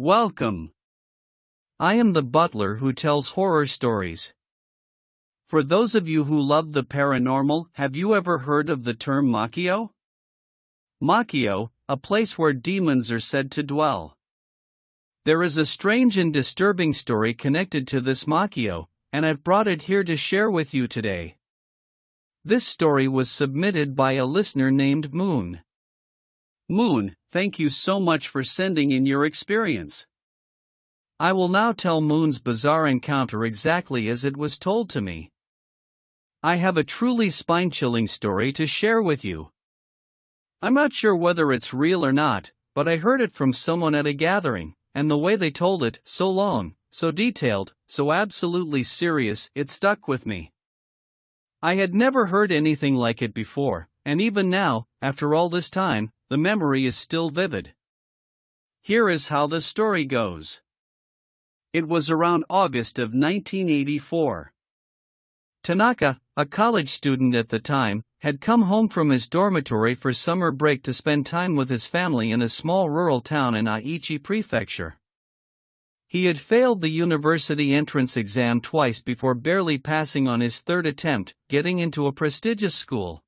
Welcome. I am the butler who tells horror stories. For those of you who love the paranormal, have you ever heard of the term Makyo? Makyo, a place where demons are said to dwell. There is a strange and disturbing story connected to this Makyo, and I've brought it here to share with you today. This story was submitted by a listener named Moon. Moon, thank you so much for sending in your experience. I will now tell Moon's bizarre encounter exactly as it was told to me. I have a truly spine-chilling story to share with you. I'm not sure whether it's real or not, but I heard it from someone at a gathering, and the way they told it, so long, so detailed, so absolutely serious, it stuck with me. I had never heard anything like it before, and even now, after all this time, the memory is still vivid. Here is how the story goes. It was around August of 1984. Tanaka, a college student at the time, had come home from his dormitory for summer break to spend time with his family in a small rural town in Aichi Prefecture. He had failed the university entrance exam twice before barely passing on his third attempt, getting into a prestigious school.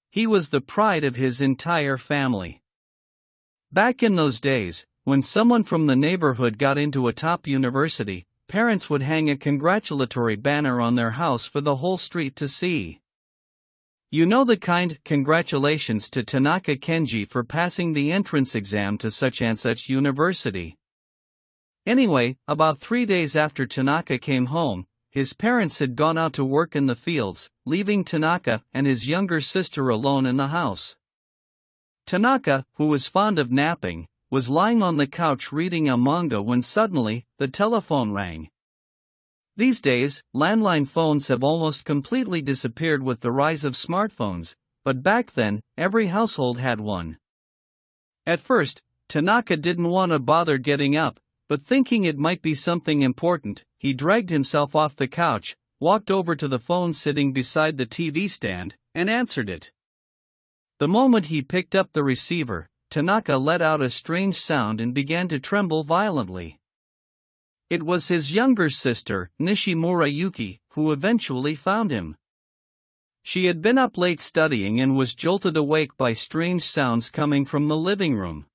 He was the pride of his entire family. Back in those days, when someone from the neighborhood got into a top university, parents would hang a congratulatory banner on their house for the whole street to see. You know the kind, "Congratulations to Tanaka Kenji for passing the entrance exam to such and such university." Anyway, about 3 days after Tanaka came home, his parents had gone out to work in the fields, leaving Tanaka and his younger sister alone in the house. Tanaka, who was fond of napping, was lying on the couch reading a manga when suddenly, the telephone rang. These days, landline phones have almost completely disappeared with the rise of smartphones, but back then, every household had one. At first, Tanaka didn't want to bother getting up, but thinking it might be something important, he dragged himself off the couch, walked over to the phone sitting beside the TV stand, and answered it. The moment he picked up the receiver, Tanaka let out a strange sound and began to tremble violently. It was his younger sister, Nishimura Yuki, who eventually found him. She had been up late studying and was jolted awake by strange sounds coming from the living room.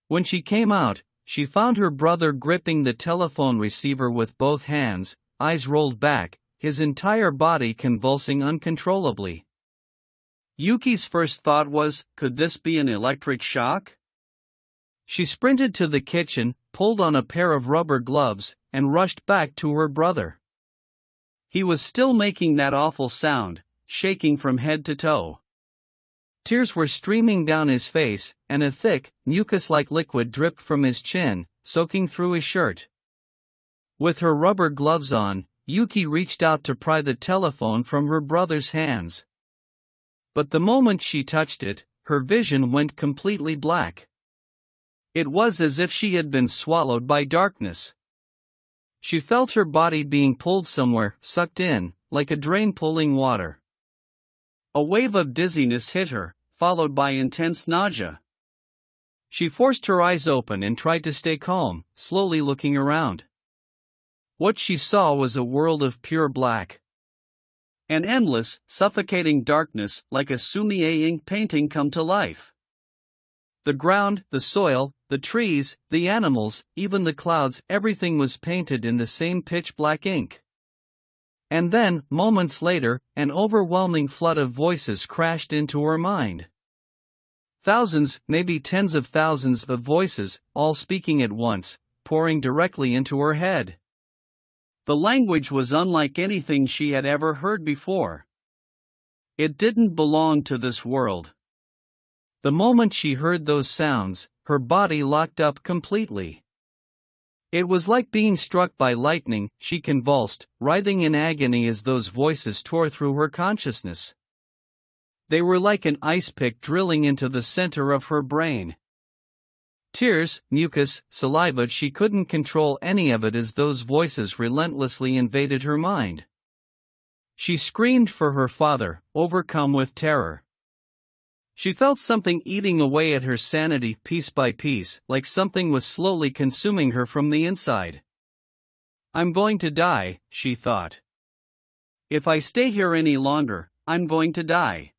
When she came out, she found her brother gripping the telephone receiver with both hands, eyes rolled back, his entire body convulsing uncontrollably. Yuki's first thought was, could this be an electric shock? She sprinted to the kitchen, pulled on a pair of rubber gloves, and rushed back to her brother. He was still making that awful sound, shaking from head to toe. Tears were streaming down his face, and a thick, mucus-like liquid dripped from his chin, soaking through his shirt. With her rubber gloves on, Yuki reached out to pry the telephone from her brother's hands. But the moment she touched it, her vision went completely black. It was as if she had been swallowed by darkness. She felt her body being pulled somewhere, sucked in, like a drain pulling water. A wave of dizziness hit her, followed by intense nausea. She forced her eyes open and tried to stay calm, slowly looking around. What she saw was a world of pure black. An endless, suffocating darkness, like a sumi-e ink painting come to life. The ground, the soil, the trees, the animals, even the clouds, everything was painted in the same pitch-black ink. And then, moments later, an overwhelming flood of voices crashed into her mind. Thousands, maybe tens of thousands of voices, all speaking at once, pouring directly into her head. The language was unlike anything she had ever heard before. It didn't belong to this world. The moment she heard those sounds, her body locked up completely. It was like being struck by lightning. She convulsed, writhing in agony as those voices tore through her consciousness. They were like an ice pick drilling into the center of her brain. Tears, mucus, saliva, she couldn't control any of it as those voices relentlessly invaded her mind. She screamed for her father, overcome with terror. She felt something eating away at her sanity piece by piece, like something was slowly consuming her from the inside. I'm going to die, she thought. If I stay here any longer, I'm going to die.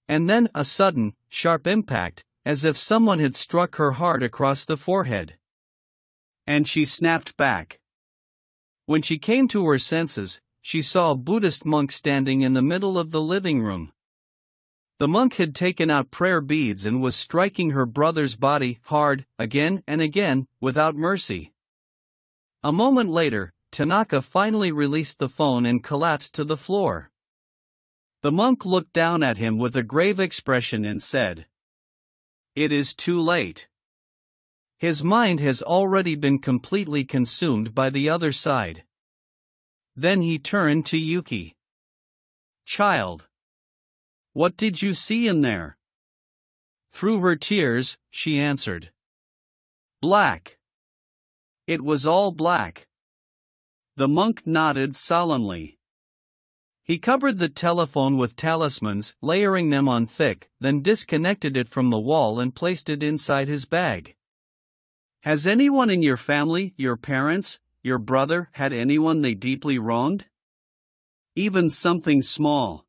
And then a sudden, sharp impact, as if someone had struck her hard across the forehead. And she snapped back. When she came to her senses, she saw a Buddhist monk standing in the middle of the living room. The monk had taken out prayer beads and was striking her brother's body hard, again and again, without mercy. A moment later, Tanaka finally released the phone and collapsed to the floor. The monk looked down at him with a grave expression and said, "It is too late. His mind has already been completely consumed by the other side." Then he turned to Yuki. "Child, what did you see in there?" Through her tears, she answered, "Black. It was all black." The monk nodded solemnly. He covered the telephone with talismans, layering them on thick, then disconnected it from the wall and placed it inside his bag. "Has anyone in your family, your parents, your brother, had anyone they deeply wronged? Even something small?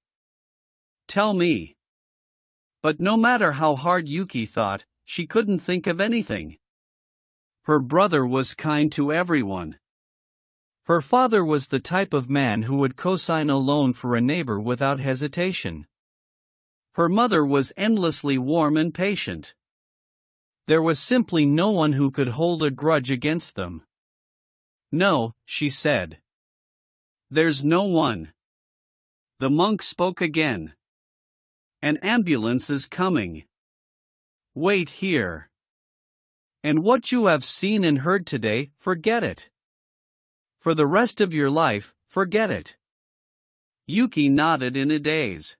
Tell me." But no matter how hard Yuki thought, she couldn't think of anything. Her brother was kind to everyone. Her father was the type of man who would co-sign a loan for a neighbor without hesitation. Her mother was endlessly warm and patient. There was simply no one who could hold a grudge against them. "No," she said. "There's no one." The monk spoke again. "An ambulance is coming. Wait here. And what you have seen and heard today, forget it. For the rest of your life, forget it." Yuki nodded in a daze.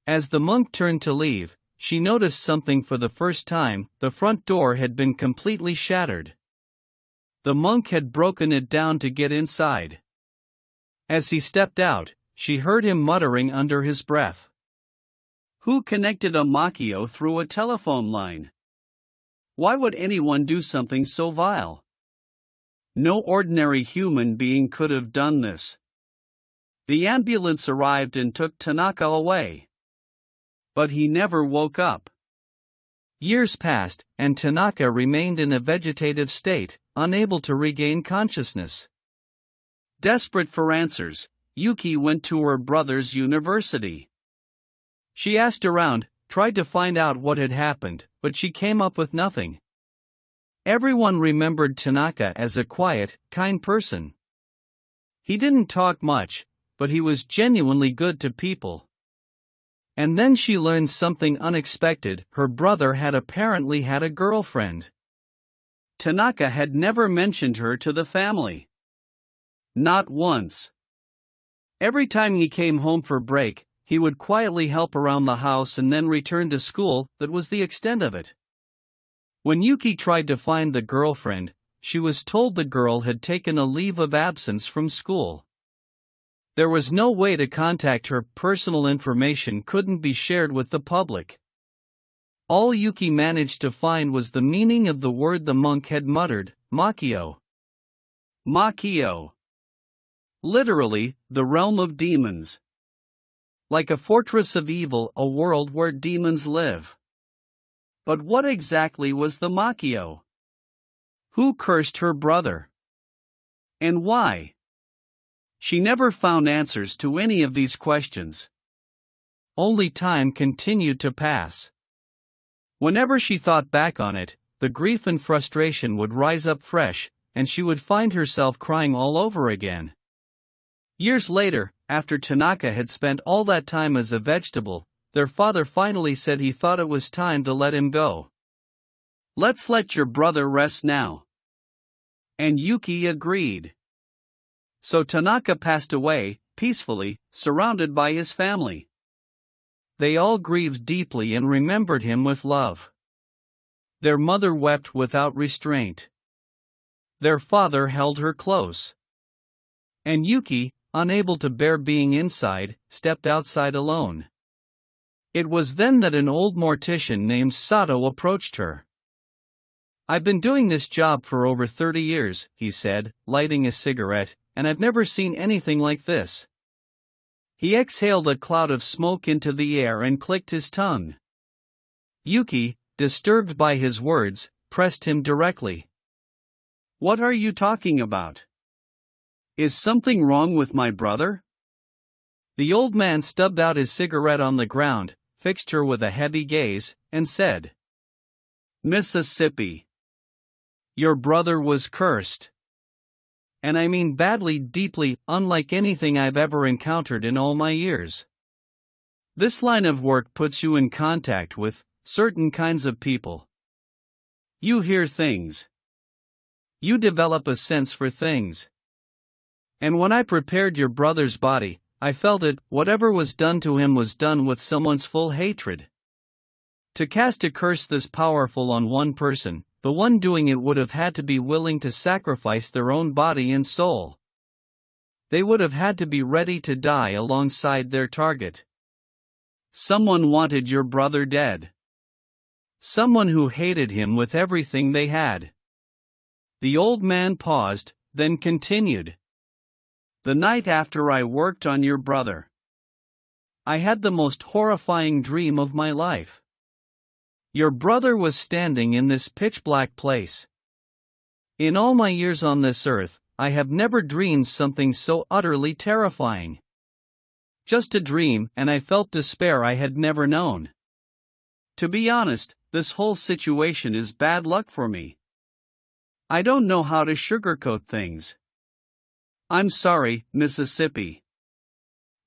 As the monk turned to leave, she noticed something for the first time. The front door had been completely shattered. The monk had broken it down to get inside. As he stepped out, she heard him muttering under his breath. Who connected a Makyo through a telephone line? Why would anyone do something so vile? No ordinary human being could have done this. The ambulance arrived and took Tanaka away. But he never woke up. Years passed, and Tanaka remained in a vegetative state, unable to regain consciousness. Desperate for answers, Yuki went to her brother's university. She asked around, tried to find out what had happened, but she came up with nothing. Everyone remembered Tanaka as a quiet, kind person. He didn't talk much, but he was genuinely good to people. And then she learned something unexpected. Her brother had apparently had a girlfriend. Tanaka had never mentioned her to the family. Not once. Every time he came home for break, he would quietly help around the house and then return to school. That was the extent of it. When Yuki tried to find the girlfriend, she was told the girl had taken a leave of absence from school. There was no way to contact her. Personal information couldn't be shared with the public. All Yuki managed to find was the meaning of the word the monk had muttered, Makyo. Makyo. Literally, the realm of demons. Like a fortress of evil, a world where demons live. But what exactly was the Makyo? Who cursed her brother? And why? She never found answers to any of these questions. Only time continued to pass. Whenever she thought back on it, the grief and frustration would rise up fresh, and she would find herself crying all over again. Years later, after Tanaka had spent all that time as a vegetable, their father finally said he thought it was time to let him go. "Let's let your brother rest now." And Yuki agreed. So Tanaka passed away, peacefully, surrounded by his family. They all grieved deeply and remembered him with love. Their mother wept without restraint. Their father held her close. And Yuki, unable to bear being inside, stepped outside alone. It was then that an old mortician named Sato approached her. "I've been doing this job for over 30 years, he said, lighting a cigarette, "and I've never seen anything like this." He exhaled a cloud of smoke into the air and clicked his tongue. Yuki, disturbed by his words, pressed him directly. "What are you talking about? Is something wrong with my brother?" The old man stubbed out his cigarette on the ground, fixed her with a heavy gaze, and said, "Mississippi. Your brother was cursed. And I mean badly, deeply, unlike anything I've ever encountered in all my years. This line of work puts you in contact with certain kinds of people. You hear things. You develop a sense for things. And when I prepared your brother's body, I felt it, whatever was done to him was done with someone's full hatred. To cast a curse this powerful on one person, the one doing it would have had to be willing to sacrifice their own body and soul. They would have had to be ready to die alongside their target. Someone wanted your brother dead. Someone who hated him with everything they had." The old man paused, then continued. "The night after I worked on your brother, I had the most horrifying dream of my life. Your brother was standing in this pitch-black place. In all my years on this earth, I have never dreamed something so utterly terrifying. Just a dream, and I felt despair I had never known. To be honest, this whole situation is bad luck for me. I don't know how to sugarcoat things. I'm sorry, Mississippi."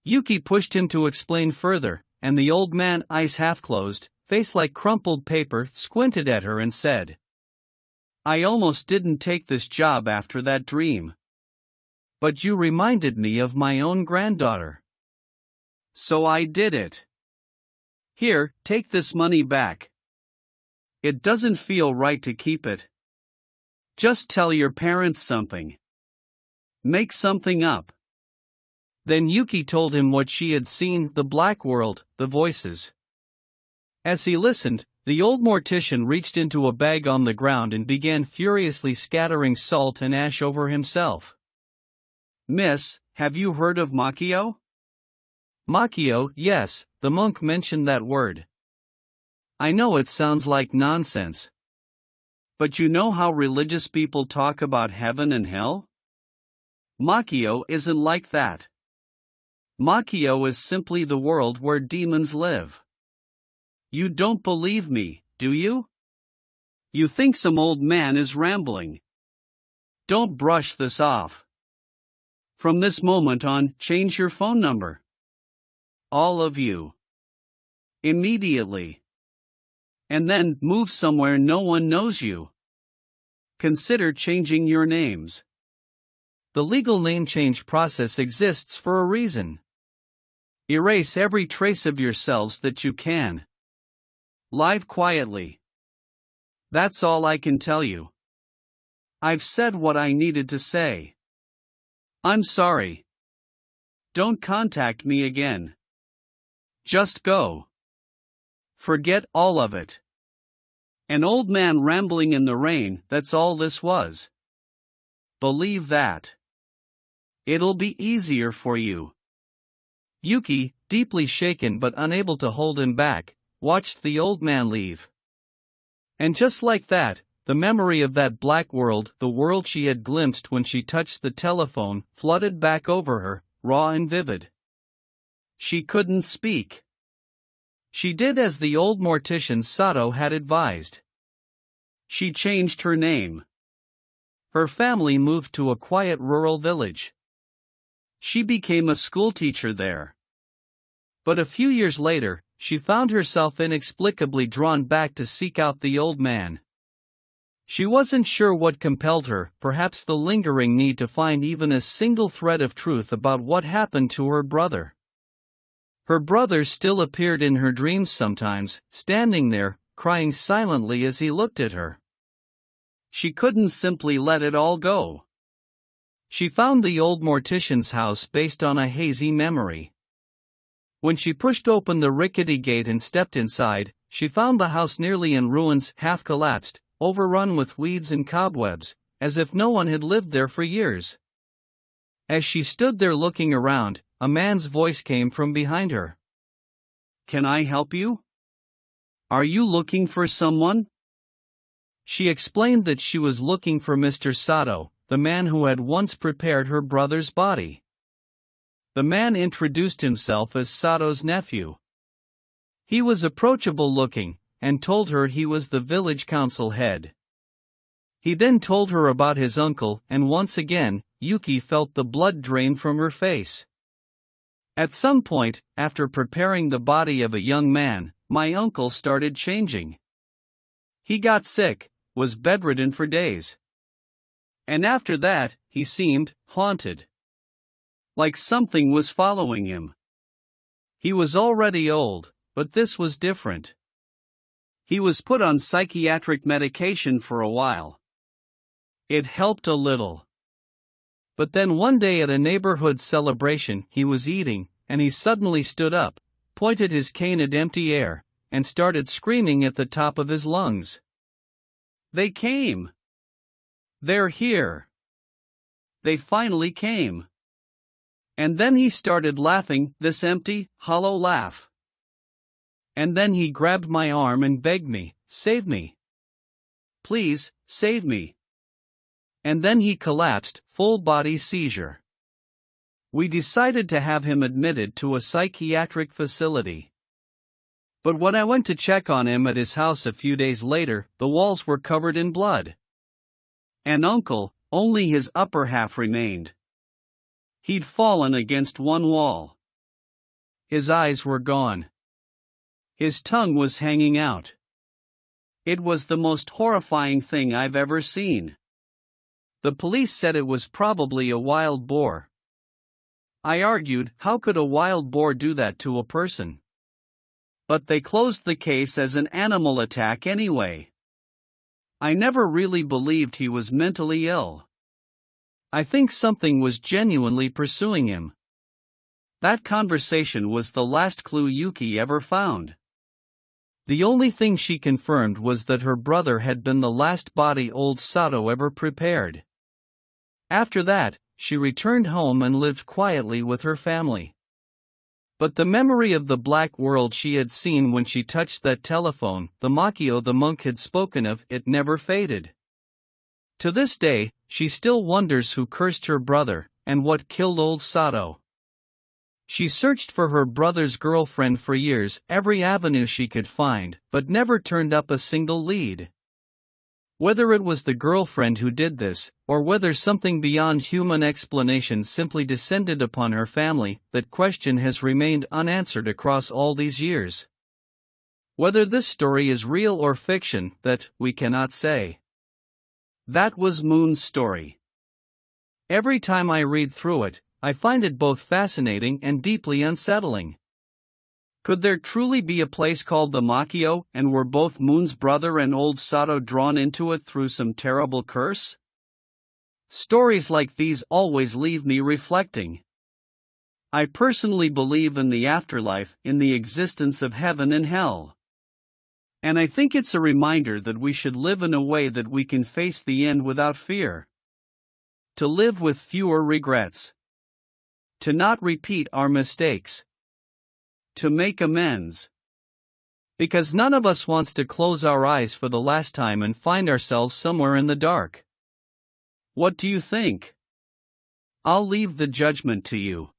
Yuki pushed him to explain further, and the old man, eyes half closed, face like crumpled paper, squinted at her and said, "I almost didn't take this job after that dream. But you reminded me of my own granddaughter. So I did it. Here, take this money back. It doesn't feel right to keep it. Just tell your parents something. Make something up." Then Yuki told him what she had seen, the black world, the voices. As he listened, the old mortician reached into a bag on the ground and began furiously scattering salt and ash over himself. "Miss, have you heard of Makyo?" "Makyo, yes, the monk mentioned that word. I know it sounds like nonsense. But you know how religious people talk about heaven and hell? Makyo isn't like that. Makyo is simply the world where demons live. You don't believe me, do you? You think some old man is rambling. Don't brush this off. From this moment on, change your phone number. All of you. Immediately. And then, move somewhere no one knows you. Consider changing your names. The legal name change process exists for a reason. Erase every trace of yourselves that you can. Live quietly. That's all I can tell you. I've said what I needed to say. I'm sorry. Don't contact me again. Just go. Forget all of it." An old man rambling in the rain, that's all this was. Believe that. It'll be easier for you. Yuki, deeply shaken but unable to hold him back, watched the old man leave. And just like that, the memory of that black world, the world she had glimpsed when she touched the telephone, flooded back over her, raw and vivid. She couldn't speak. She did as the old mortician Sato had advised. She changed her name. Her family moved to a quiet rural village. She became a schoolteacher there. But a few years later, she found herself inexplicably drawn back to seek out the old man. She wasn't sure what compelled her, perhaps the lingering need to find even a single thread of truth about what happened to her brother. Her brother still appeared in her dreams sometimes, standing there, crying silently as he looked at her. She couldn't simply let it all go. She found the old mortician's house based on a hazy memory. When she pushed open the rickety gate and stepped inside, she found the house nearly in ruins, half collapsed, overrun with weeds and cobwebs, as if no one had lived there for years. As she stood there looking around, a man's voice came from behind her. "Can I help you? Are you looking for someone?" She explained that she was looking for Mr. Sato, the man who had once prepared her brother's body. The man introduced himself as Sato's nephew. He was approachable looking, and told her he was the village council head. He then told her about his uncle, and once again, Yuki felt the blood drain from her face. At some point, after preparing the body of a young man, my uncle started changing. He got sick, was bedridden for days. And after that, he seemed haunted. Like something was following him. He was already old, but this was different. He was put on psychiatric medication for a while. It helped a little. But then one day at a neighborhood celebration, he was eating, and he suddenly stood up, pointed his cane at empty air, and started screaming at the top of his lungs. "They came! They're here! They finally came!" And then he started laughing, this empty, hollow laugh. And then he grabbed my arm and begged me, "Save me! Please, save me!" And then he collapsed, full-body seizure. We decided to have him admitted to a psychiatric facility. But when I went to check on him at his house a few days later, the walls were covered in blood. And Uncle, only his upper half remained. He'd fallen against one wall. His eyes were gone. His tongue was hanging out. It was the most horrifying thing I've ever seen. The police said it was probably a wild boar. I argued, how could a wild boar do that to a person? But they closed the case as an animal attack anyway. I never really believed he was mentally ill. I think something was genuinely pursuing him. That conversation was the last clue Yuki ever found. The only thing she confirmed was that her brother had been the last body old Sato ever prepared. After that, she returned home and lived quietly with her family. But the memory of the black world she had seen when she touched that telephone, the Makyo the monk had spoken of, it never faded. To this day, she still wonders who cursed her brother, and what killed old Sato. She searched for her brother's girlfriend for years, every avenue she could find, but never turned up a single lead. Whether it was the girlfriend who did this, or whether something beyond human explanation simply descended upon her family, that question has remained unanswered across all these years. Whether this story is real or fiction, that we cannot say. That was Moon's story. Every time I read through it, I find it both fascinating and deeply unsettling. Could there truly be a place called the Makyo, and were both Moon's brother and old Sato drawn into it through some terrible curse? Stories like these always leave me reflecting. I personally believe in the afterlife, in the existence of heaven and hell. And I think it's a reminder that we should live in a way that we can face the end without fear. To live with fewer regrets. To not repeat our mistakes. To make amends. Because none of us wants to close our eyes for the last time and find ourselves somewhere in the dark. What do you think? I'll leave the judgment to you.